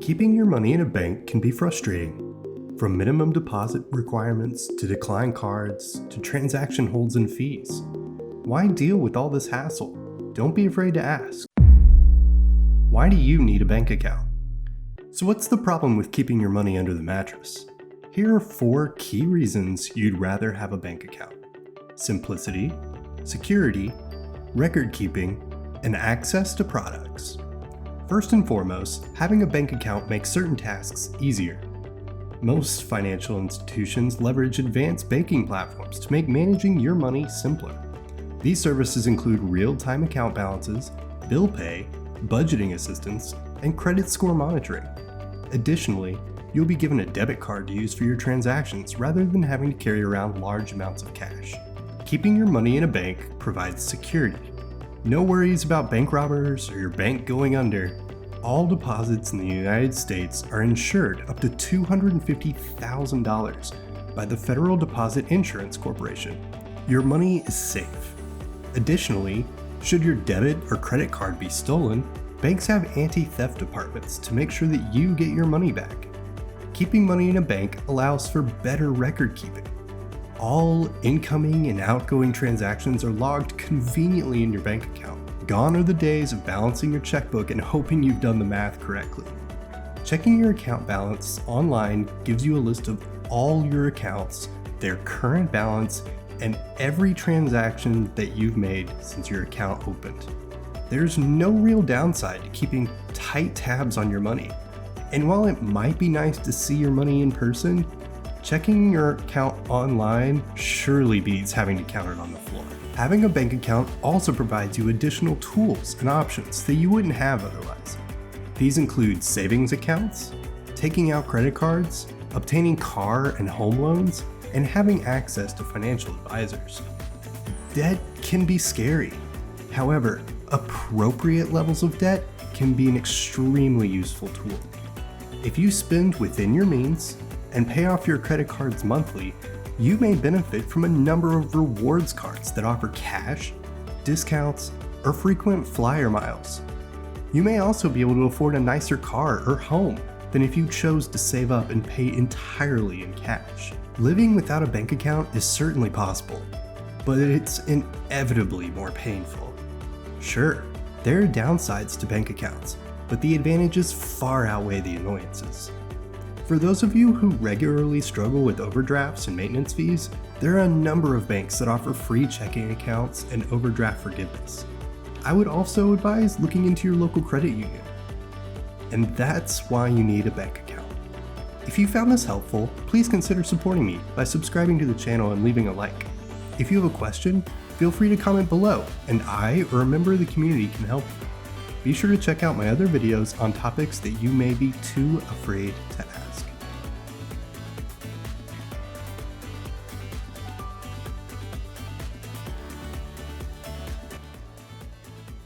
Keeping your money in a bank can be frustrating. From minimum deposit requirements to decline cards to transaction holds and fees. Why deal with all this hassle? Don't be afraid to ask. Why do you need a bank account? So what's the problem with keeping your money under the mattress? Here are 4 key reasons you'd rather have a bank account. Simplicity, security, record keeping, and access to products. First and foremost, having a bank account makes certain tasks easier. Most financial institutions leverage advanced banking platforms to make managing your money simpler. These services include real-time account balances, bill pay, budgeting assistance, and credit score monitoring. Additionally, you'll be given a debit card to use for your transactions rather than having to carry around large amounts of cash. Keeping your money in a bank provides security. No worries about bank robbers or your bank going under. All deposits in the United States are insured up to $250,000 by the Federal Deposit Insurance Corporation. Your money is safe. Additionally, should your debit or credit card be stolen, banks have anti-theft departments to make sure that you get your money back. Keeping money in a bank allows for better record keeping. All incoming and outgoing transactions are logged conveniently in your bank account. Gone are the days of balancing your checkbook and hoping you've done the math correctly. Checking your account balance online gives you a list of all your accounts, their current balance, and every transaction that you've made since your account opened. There's no real downside to keeping tight tabs on your money. And while it might be nice to see your money in person, checking your account online surely beats having to count it on the floor. Having a bank account also provides you additional tools and options that you wouldn't have otherwise. These include savings accounts, taking out credit cards, obtaining car and home loans, and having access to financial advisors. Debt can be scary. However, appropriate levels of debt can be an extremely useful tool. If you spend within your means and pay off your credit cards monthly, you may benefit from a number of rewards cards that offer cash, discounts, or frequent flyer miles. You may also be able to afford a nicer car or home than if you chose to save up and pay entirely in cash. Living without a bank account is certainly possible, but it's inevitably more painful. Sure, there are downsides to bank accounts, but the advantages far outweigh the annoyances. For those of you who regularly struggle with overdrafts and maintenance fees, there are a number of banks that offer free checking accounts and overdraft forgiveness. I would also advise looking into your local credit union. And that's why you need a bank account. If you found this helpful, please consider supporting me by subscribing to the channel and leaving a like. If you have a question, feel free to comment below, and I or a member of the community can help you. Be sure to check out my other videos on topics that you may be too afraid to ask.